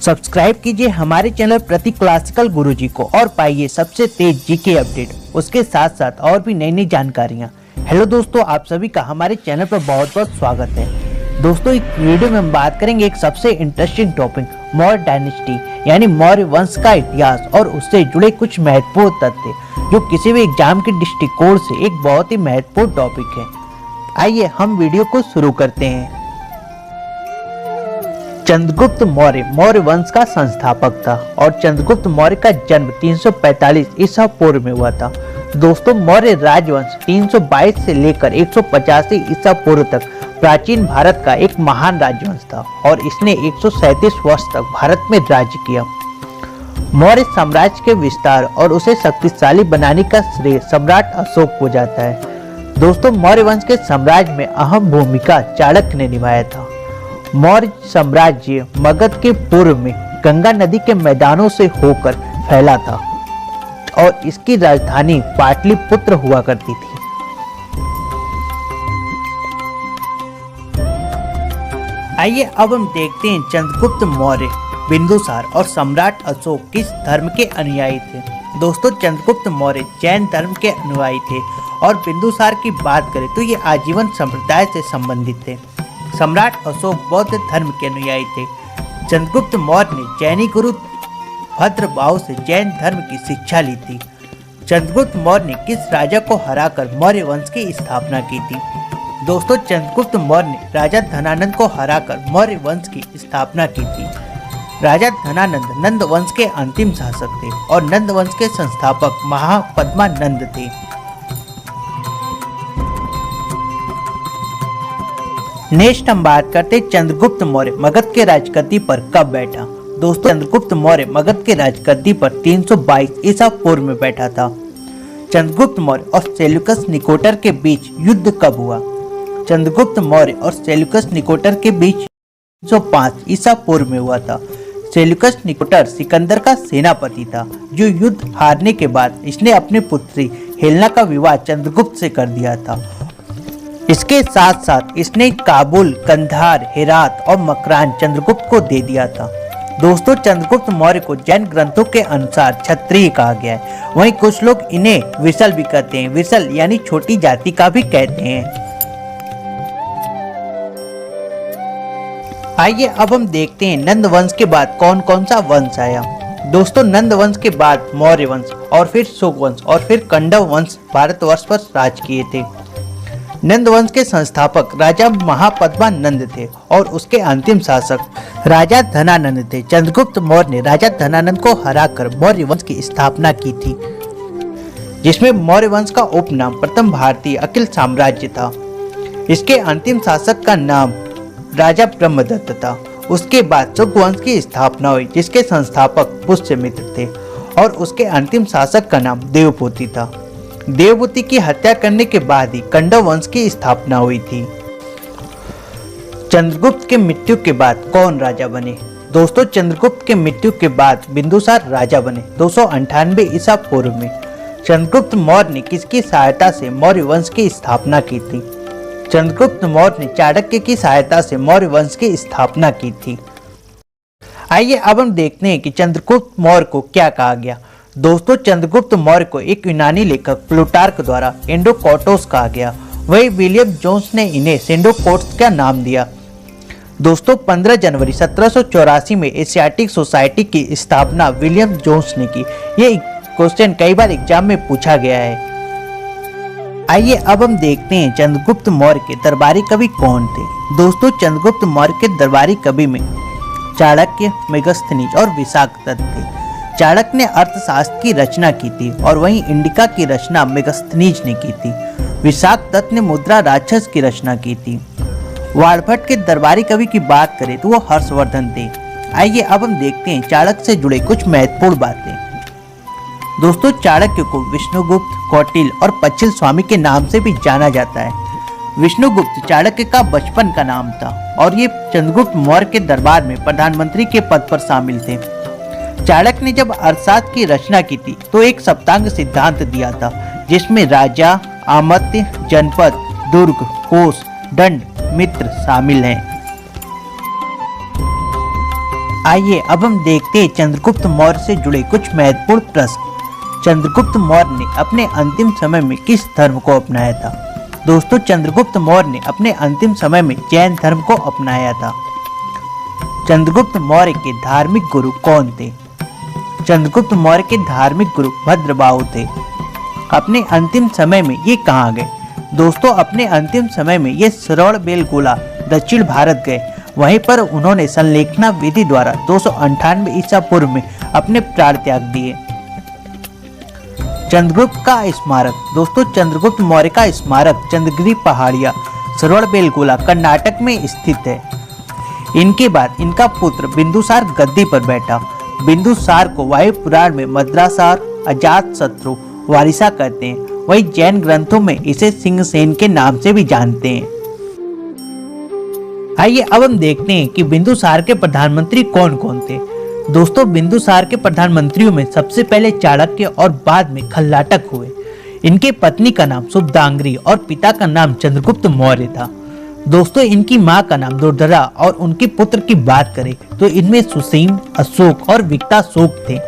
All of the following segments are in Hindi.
सब्सक्राइब कीजिए हमारे चैनल प्रति क्लासिकल गुरुजी को और पाइए सबसे तेज जीके अपडेट, उसके साथ साथ और भी नई नई जानकारियाँ। हेलो दोस्तों, आप सभी का हमारे चैनल पर बहुत बहुत स्वागत है। दोस्तों, इस वीडियो में हम बात करेंगे एक सबसे इंटरेस्टिंग टॉपिक, मौर्य डायनेस्टी यानी मौर्य वंश का इतिहास और उससे जुड़े कुछ महत्वपूर्ण तथ्य, जो किसी भी एग्जाम के दृष्टिकोण से एक बहुत ही महत्वपूर्ण टॉपिक है। आइए हम वीडियो को शुरू करते हैं। चंद्रगुप्त मौर्य मौर्य वंश का संस्थापक था और चंद्रगुप्त मौर्य का जन्म 345 ईसा पूर्व में हुआ था। दोस्तों, मौर्य राजवंश 322 से लेकर 185 ईसा पूर्व तक प्राचीन भारत का एक महान राजवंश था और इसने 137 वर्ष तक भारत में राज्य किया। मौर्य साम्राज्य के विस्तार और उसे शक्तिशाली बनाने का श्रेय सम्राट अशोक को जाता है। दोस्तों, मौर्य वंश के साम्राज्य में अहम भूमिका चाणक्य ने निभाया था। मौर्य साम्राज्य मगध के पूर्व में गंगा नदी के मैदानों से होकर फैला था और इसकी राजधानी पाटलिपुत्र हुआ करती थी। आइए अब हम देखते हैं चंद्रगुप्त मौर्य, बिंदुसार और सम्राट अशोक किस धर्म के अनुयायी थे। दोस्तों, चंद्रगुप्त मौर्य जैन धर्म के अनुयायी थे और बिंदुसार की बात करें तो ये आजीवन संप्रदाय से संबंधित थे। सम्राट अशोक बौद्ध धर्म के अनुयायी थे। चंद्रगुप्त मौर्य ने जैनी गुरु भद्रबाहु से जैन धर्म की शिक्षा ली थी। चंद्रगुप्त मौर्य ने किस राजा को हराकर मौर्य वंश की स्थापना की थी। दोस्तों, चंद्रगुप्त मौर्य ने राजा धनानंद को हराकर मौर्य वंश की स्थापना की थी। राजा धनानंद नंद वंश के अंतिम शासक थे और नंद वंश के संस्थापक महापद्मानंद थे। नेक्स्ट हम बात करते चंद्रगुप्त मौर्य मगध के राजगद्दी पर कब बैठा। दोस्तों, चंद्रगुप्त मौर्य मगध के राजगद्दी पर 322 ईसा पूर्व में बैठा था। चंद्रगुप्त मौर्य और सेल्यूकस निकोटर के बीच युद्ध कब हुआ। चंद्रगुप्त मौर्य और सेल्यूकस निकोटर के बीच 305 ईसा पूर्व में हुआ था। सेल्यूकस निकोटर सिकंदर का सेनापति था, जो युद्ध हारने के बाद इसने अपनी पुत्री हेलेना का विवाह चंद्रगुप्त से कर दिया था। इसके साथ साथ इसने काबुल, कंधार, हेरात और मकरान चंद्रगुप्त को दे दिया था। दोस्तों, चंद्रगुप्त मौर्य को जैन ग्रंथों के अनुसार क्षत्रिय कहा गया है। वहीं कुछ लोग इन्हें विसल भी कहते हैं। विसल यानी छोटी जाति का भी कहते हैं। आइए अब हम देखते हैं नंद वंश के बाद कौन कौन सा वंश आया। दोस्तों, नंद वंश के बाद मौर्य वंश और फिर शोक वंश और फिर कंडव वंश भारतवर्ष पर राज किए थे। नंद वंश के संस्थापक राजा महापद्मानंद थे और उसके अंतिम शासक राजा धनानंद थे। चंद्रगुप्त मौर्य ने राजा धनानंद को हराकर मौर्य वंश की स्थापना की थी, जिसमें मौर्य वंश का उपनाम प्रथम भारतीय अखिल साम्राज्य था। इसके अंतिम शासक का नाम राजा ब्रह्मदत्त था। उसके बाद शुक वंश की स्थापना हुई, जिसके संस्थापक पुष्यमित्र थे और उसके अंतिम शासक का नाम देवभूति था। देवभूति की हत्या करने के बाद ही कंडव वंश की स्थापना हुई थी। चंद्रगुप्त के मृत्यु के बाद कौन राजा बने। दोस्तों, चंद्रगुप्त के मृत्यु के बाद बिंदुसार राजा बने 298 ईसा पूर्व में। चंद्रगुप्त मौर्य ने किसकी सहायता से मौर्य वंश की स्थापना की थी। चंद्रगुप्त मौर्य ने चाणक्य की सहायता से मौर्य वंश की स्थापना की थी। आइए अब हम देखते हैं कि चंद्रगुप्त मौर्य को क्या कहा गया। दोस्तों, चंद्रगुप्त मौर्य को एक यूनानी लेखक प्लूटार्क द्वारा एंडोकोटोस कहा गया। वही विलियम जोन्स ने इन्हें सेंडोकोट्स का नाम दिया। दोस्तों, 15 जनवरी 1784 में एशियाटिक सोसाइटी की स्थापना विलियम जोन्स ने की। ये क्वेश्चन कई बार एग्जाम में पूछा गया है। आइए अब हम देखते हैं चंद्रगुप्त मौर्य के दरबारी कवि कौन थे। दोस्तों, चंद्रगुप्त मौर्य के दरबारी कवि में चाणक्य, मेगस्थनीज और विशाखदत्त थे। चाणक्य ने अर्थशास्त्र की रचना की थी और वहीं इंडिका की रचना मेगस्थनीज ने की थी। विशाखदत्त ने मुद्रा राक्षस की रचना की थी। वाणभट्ट के दरबारी कवि की बात करें तो वो हर्षवर्धन थे। आइए अब हम देखते हैं चाणक्य से जुड़े कुछ महत्वपूर्ण बातें। दोस्तों, चाणक्य को विष्णुगुप्त, कौटिल्य और पच्छिल स्वामी के नाम से भी जाना जाता है। विष्णुगुप्त चाणक्य का बचपन का नाम था और ये चंद्रगुप्त मौर्य के दरबार में प्रधानमंत्री के पद पर शामिल थे। चाणक्य ने जब अर्थशास्त्र की रचना की थी तो एक सप्तांग सिद्धांत दिया था, जिसमें राजा, आमत्य, जनपद, दुर्ग, कोष, दंड, मित्र शामिल हैं। आइए अब हम देखते हैं चंद्रगुप्त मौर्य से जुड़े कुछ महत्वपूर्ण प्रश्न। चंद्रगुप्त मौर्य ने अपने अंतिम समय में किस धर्म को अपनाया था? दोस्तों, चंद्रगुप्त मौर्य ने अपने अंतिम समय में जैन धर्म को अपनाया था। चंद्रगुप्त मौर्य के धार्मिक गुरु कौन थे? चंद्रगुप्त मौर्य के धार्मिक गुरु भद्रबाहु थे। अपने अंतिम समय में ये कहाँ गए? दोस्तों, अपने अंतिम समय में ये श्रवणबेलगोला दक्षिण भारत गए। वहीं पर उन्होंने संलेखना विधि द्वारा 298 ईसा पूर्व में अपने प्राण त्याग दिए। चंद्रगुप्त का स्मारक। दोस्तों, चंद्रगुप्त मौर्य का स्मारक चंद्रगिरी पहाड़िया श्रवणबेलगोला कर्नाटक में स्थित है। इनके बाद इनका पुत्र बिंदुसार गद्दी पर बैठा। बिंदुसार को वायु पुराण में मद्रासार, अजात शत्रु, वारिसा कहते हैं। वही जैन ग्रंथों में इसे सिंहसेन के नाम से भी जानते हैं। आइए अब हम देखते हैं कि बिंदुसार के प्रधानमंत्री कौन कौन थे। दोस्तों, बिंदुसार के प्रधानमंत्रियों में सबसे पहले चाणक्य और बाद में खल्लाटक हुए। इनके पत्नी का नाम सुबदांगरी और पिता का नाम चंद्रगुप्त मौर्य था। दोस्तों, इनकी मां का नाम दुर्धरा और उनके पुत्र की बात करें तो इनमें सुसीम, अशोक और विक्ताशोक थे।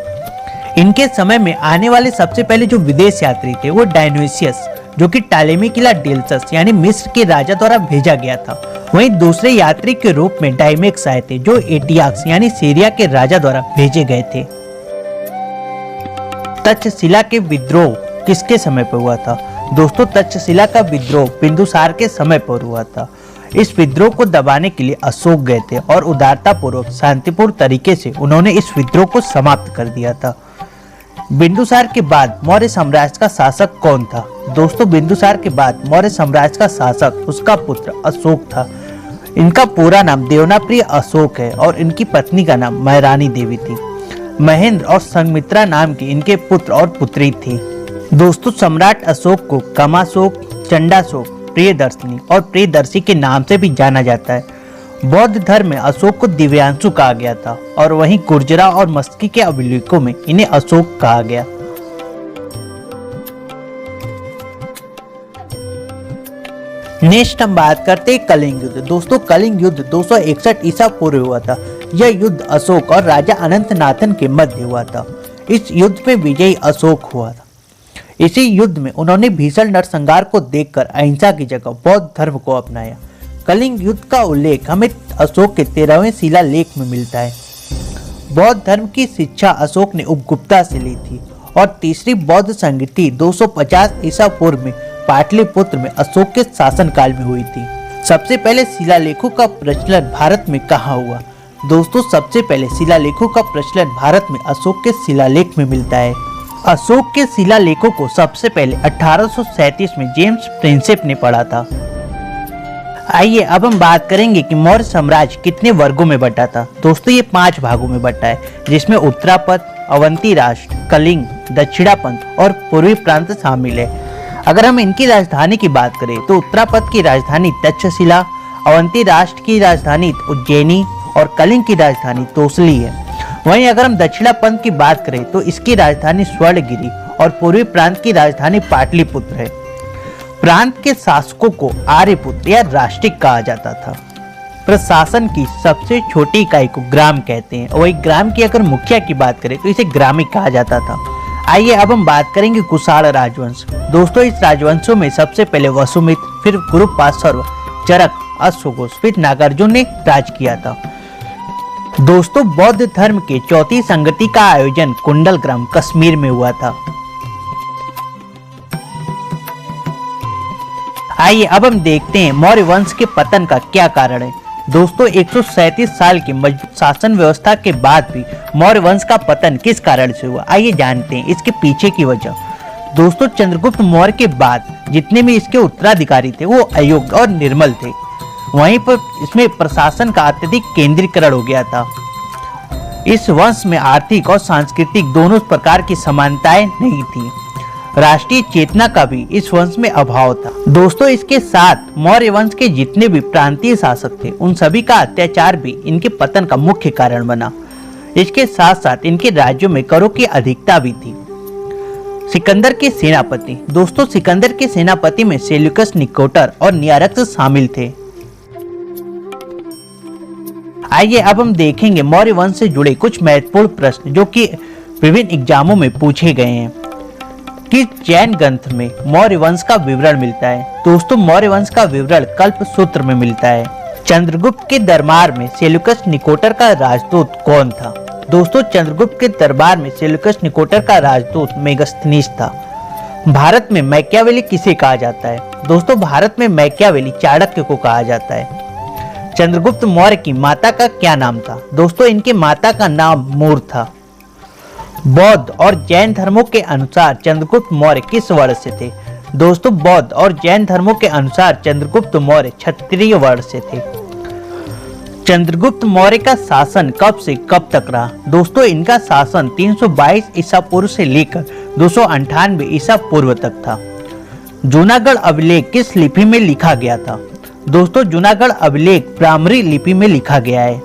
इनके समय में आने वाले सबसे पहले जो विदेश यात्री थे वो डायनोसियस, जो कि टालेमी किला डेल्सस यानी मिस्र के राजा द्वारा भेजा गया था। वहीं दूसरे यात्री के रूप में डायमेक्स आए थे, जो एटियाक्स यानी सीरिया के राजा द्वारा भेजे गए थे। तक्षशिला के विद्रोह किसके समय पर हुआ था? दोस्तों, तक्षशिला का विद्रोह बिंदुसार के समय पर हुआ था। इस विद्रोह को दबाने के लिए अशोक गए थे और उदारता पूर्वक शांतिपूर्ण तरीके से उन्होंने इस विद्रोह को समाप्त कर दिया था। बिंदुसार के बाद मौर्य साम्राज्य का शासक कौन था? दोस्तों, बिंदुसार के बाद मौर्य साम्राज्य का शासक उसका पुत्र अशोक था। इनका पूरा नाम देवनाप्रिय अशोक है और इनकी पत्नी का नाम महारानी देवी थी। महेंद्र और संघमित्रा नाम की इनके पुत्र और पुत्री थी। दोस्तों, सम्राट अशोक को कामाशोक, चंडाशोक, प्रियदर्शिनी और प्रियदर्शी के नाम से भी जाना जाता है। बौद्ध धर्म में अशोक को दिव्यांशु कहा गया था और वहीं गुर्जरा और मस्की के अभिलेखों में इन्हें अशोक कहा गया। नेक्स्ट हम बात करते हैं कलिंग युद्ध। दोस्तों, कलिंग युद्ध 261 ईसा पूर्व हुआ था। यह युद्ध अशोक और राजा अनंतनाथन के मध्य हुआ था। इस युद्ध में विजयी अशोक हुआ था। इसी युद्ध में उन्होंने भीषण नरसंहार को देखकर अहिंसा की जगह बौद्ध धर्म को अपनाया। कलिंग युद्ध का उल्लेख हमें अशोक के 13वें शिलालेख में मिलता है। बौद्ध धर्म की शिक्षा अशोक ने उपगुप्ता से ली थी और तीसरी बौद्ध संगति 250 ईसा पूर्व में पाटलिपुत्र में अशोक के शासनकाल में हुई थी। सबसे पहले शिलालेखों का प्रचलन भारत में कहाँ हुआ? दोस्तों, सबसे पहले शिलालेखों का प्रचलन भारत में अशोक के शिलालेख में मिलता है। अशोक के शिलालेखों को सबसे पहले 1837 में जेम्स प्रिंसेप ने पढ़ा था। आइए अब हम बात करेंगे कि मौर्य साम्राज्य कितने वर्गों में बटा था। दोस्तों, ये 5 भागों में बटा है, जिसमें उत्तरापथ, अवंती राष्ट्र, कलिंग, दक्षिणापंथ और पूर्वी प्रांत शामिल है। अगर हम इनकी राजधानी की बात करें तो उत्तरापथ की राजधानी तक्षशिला, अवंती राष्ट्र की राजधानी उज्जैनी और कलिंग की राजधानी तोसली है। वहीं अगर हम दक्षिणापंथ की बात करें तो इसकी राजधानी स्वर्णगिरी और पूर्वी प्रांत की राजधानी पाटलिपुत्र है। प्रांत के शासकों को आर्यपुत्र या राष्ट्रिक कहा जाता था। प्रशासन की सबसे छोटी इकाई को ग्राम कहते हैं। वही ग्राम की अगर मुखिया की बात करें तो इसे ग्रामिक कहा जाता था। आइए अब हम बात करेंगे कुषाण राजवंश। दोस्तों, इस राजवंशों में सबसे पहले वसुमित्र, फिर गुरुपार्श्व, चरक, अश्वघोष, फिर नागार्जुन ने राज किया था। दोस्तों, बौद्ध धर्म के चौथी संगति का आयोजन कुंडलग्राम कश्मीर में हुआ था। आइए अब हम देखते हैं मौर्य वंश के पतन का क्या कारण है। दोस्तों, 137 साल की मजबूत शासन व्यवस्था के बाद भी मौर्य वंश का पतन किस कारण से हुआ? आइए जानते हैं इसके पीछे की वजह। दोस्तों, चंद्रगुप्त मौर्य के बाद जितने भी इसके उत्तराधिकारी थे वो अयोग्य और निर्मल थे। वहीं पर इसमें प्रशासन का अत्यधिक केंद्रीकरण हो गया था। इस वंश में आर्थिक और सांस्कृतिक दोनों प्रकार की समानताएं नहीं थी। राष्ट्रीय चेतना का भी इस वंश में अभाव था। दोस्तों, इसके साथ मौर्य वंश के जितने भी प्रांतीय शासक थे उन सभी का अत्याचार भी इनके पतन का मुख्य कारण बना। इसके साथ साथ इनके राज्यों में करों की अधिकता भी थी। सिकंदर के सेनापति। दोस्तों, सिकंदर के सेनापति में सेल्यूकस निकोटर और नियारक्स शामिल थे। आइए अब हम देखेंगे मौर्य वंश से जुड़े कुछ महत्वपूर्ण प्रश्न जो कि विभिन्न एग्जामों में पूछे गए हैं। किस जैन ग्रंथ में मौर्य वंश का विवरण मिलता है? दोस्तों, मौर्य वंश का विवरण कल्प सूत्र में मिलता है। चंद्रगुप्त के दरबार में सेल्यूकस निकोटर का राजदूत कौन था? दोस्तों, चंद्रगुप्त के दरबार में सेल्यूकस निकोटर का राजदूत मेगास्थनीज था। भारत में मैकियावेली किसे कहा जाता है? दोस्तों, भारत में मैकियावेली चाणक्य को कहा जाता है। चंद्रगुप्त मौर्य की माता का क्या नाम था? दोस्तों, इनके माता का नाम मूर था। बौद्ध और जैन धर्मों के अनुसार चंद्रगुप्त मौर्य किस वर्ण से थे? दोस्तों, बौद्ध और जैन धर्मों के अनुसार चंद्रगुप्त मौर्य क्षत्रिय वर्ण से थे। चंद्रगुप्त मौर्य का शासन कब से कब तक रहा? दोस्तों, इनका शासन 322 ईसा पूर्व से लेकर 298 ईसा पूर्व तक था। जूनागढ़ अभिलेख किस लिपि में लिखा गया था? दोस्तों, जूनागढ़ अभिलेख ब्राह्मणी लिपि में लिखा गया है।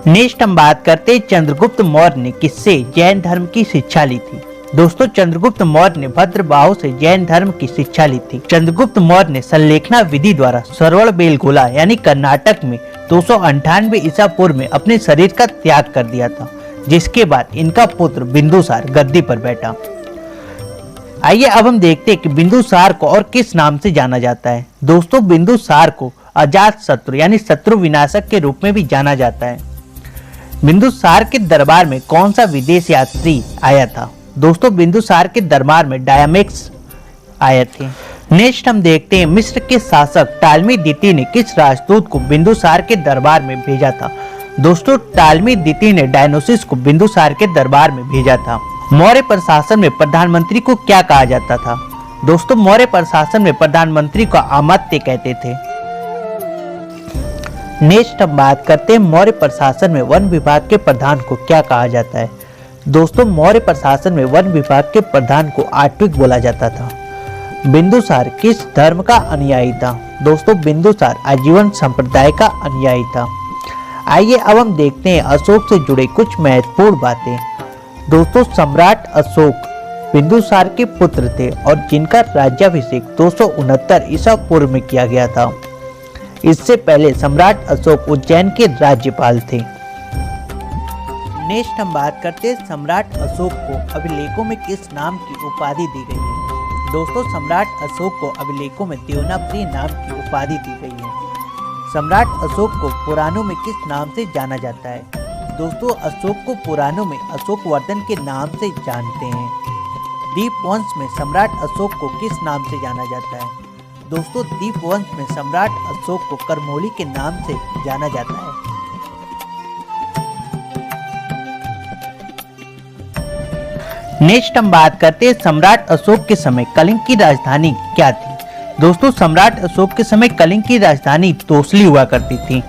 नेक्स्ट हम बात करते हैं चंद्रगुप्त मौर्य ने किससे जैन धर्म की शिक्षा ली थी? दोस्तों, चंद्रगुप्त मौर्य ने भद्रबाहु से जैन धर्म की शिक्षा ली थी। चंद्रगुप्त मौर्य ने संलेखना विधि द्वारा श्रवणबेलगोला यानी कर्नाटक में 298 ईसा पूर्व में अपने शरीर का त्याग कर दिया था, जिसके बाद इनका पुत्र बिंदुसार गद्दी पर बैठा। आइए अब हम देखते हैं कि बिंदुसार को और किस नाम से जाना जाता है। दोस्तों, बिंदुसार को अजात शत्रु यानी शत्रु विनाशक के रूप में भी जाना जाता है। बिंदुसार के दरबार में कौन सा विदेश यात्री आया था? दोस्तों, बिंदुसार के दरबार में डायमेक्स आए थे। नेक्स्ट हम देखते हैं मिस्र के शासक टालमी द्वितीय ने किस राजदूत को बिंदुसार के दरबार में भेजा था? दोस्तों, टालमी द्वितीय ने डायनोसिस को बिंदुसार के दरबार में भेजा था। मौर्य प्रशासन में प्रधानमंत्री को क्या कहा जाता था? दोस्तों, मौर्य प्रशासन में प्रधानमंत्री को अमात्य कहते थे। नेक्स्ट हम बात करते हैं मौर्य प्रशासन में वन विभाग के प्रधान को क्या कहा जाता है? दोस्तों, मौर्य प्रशासन में वन विभाग के प्रधान को आट्विक बोला जाता था। बिंदुसार किस धर्म का अनुयायी था? दोस्तों, बिंदुसार आजीवन संप्रदाय का अनुयायी था। आइए अब हम देखते हैं अशोक से जुड़े कुछ महत्वपूर्ण बातें। दोस्तों, सम्राट अशोक बिंदुसार के पुत्र थे और जिनका राज्याभिषेक 269 ईसा पूर्व में किया गया था। इससे पहले सम्राट अशोक उज्जैन के राज्यपाल थे। नेक्स्ट हम बात करते हैं सम्राट अशोक को अभिलेखों में किस नाम की उपाधि दी गई है? दोस्तों, सम्राट अशोक को अभिलेखों में देवनाप्रिय नाम की उपाधि दी गई है। सम्राट अशोक को पुराणों में किस नाम से जाना जाता है? दोस्तों, अशोक को पुराणों में अशोकवर्धन के नाम से जानते हैं। दीपवंश में सम्राट अशोक को किस नाम से जाना जाता है? दोस्तों, दीपवंश में सम्राट अशोक को करमौली के नाम से जाना जाता है। नेक्स्ट हम बात करते हैं सम्राट अशोक के समय कलिंग की राजधानी क्या थी? दोस्तों, सम्राट अशोक के समय कलिंग की राजधानी तोसली हुआ करती थी।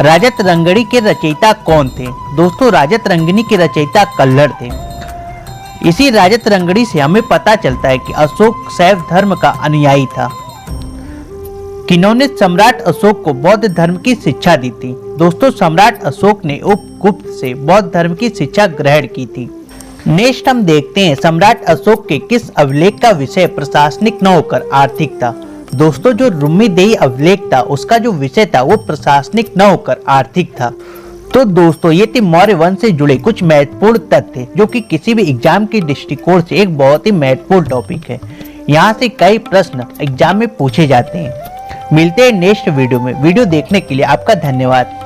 राजत रंगणी के रचयिता कौन थे? दोस्तों, राजत रंगिणी के रचयिता कल्हड़ थे। इसी राजत रंगणी से हमें पता चलता है कि अशोक शैव धर्म का अनुयायी था। किन्होंने सम्राट अशोक को बौद्ध धर्म की शिक्षा दी थी? दोस्तों, सम्राट अशोक ने उपगुप्त से बौद्ध धर्म की शिक्षा ग्रहण की थी। नेक्स्ट हम देखते हैं सम्राट अशोक के किस अभिलेख का विषय प्रशासनिक न होकर आर्थिक था? दोस्तों, जो रुम्मीदेही अभिलेख था उसका जो विषय था वो प्रशासनिक न होकर आर्थिक था। तो दोस्तों, ये थे मौर्य वंश से जुड़े कुछ महत्वपूर्ण तथ्य जो कि किसी भी एग्जाम के दृष्टिकोण से एक बहुत ही महत्वपूर्ण टॉपिक है। यहाँ से कई प्रश्न एग्जाम में पूछे जाते हैं। मिलते हैं नेक्स्ट वीडियो में। वीडियो देखने के लिए आपका धन्यवाद।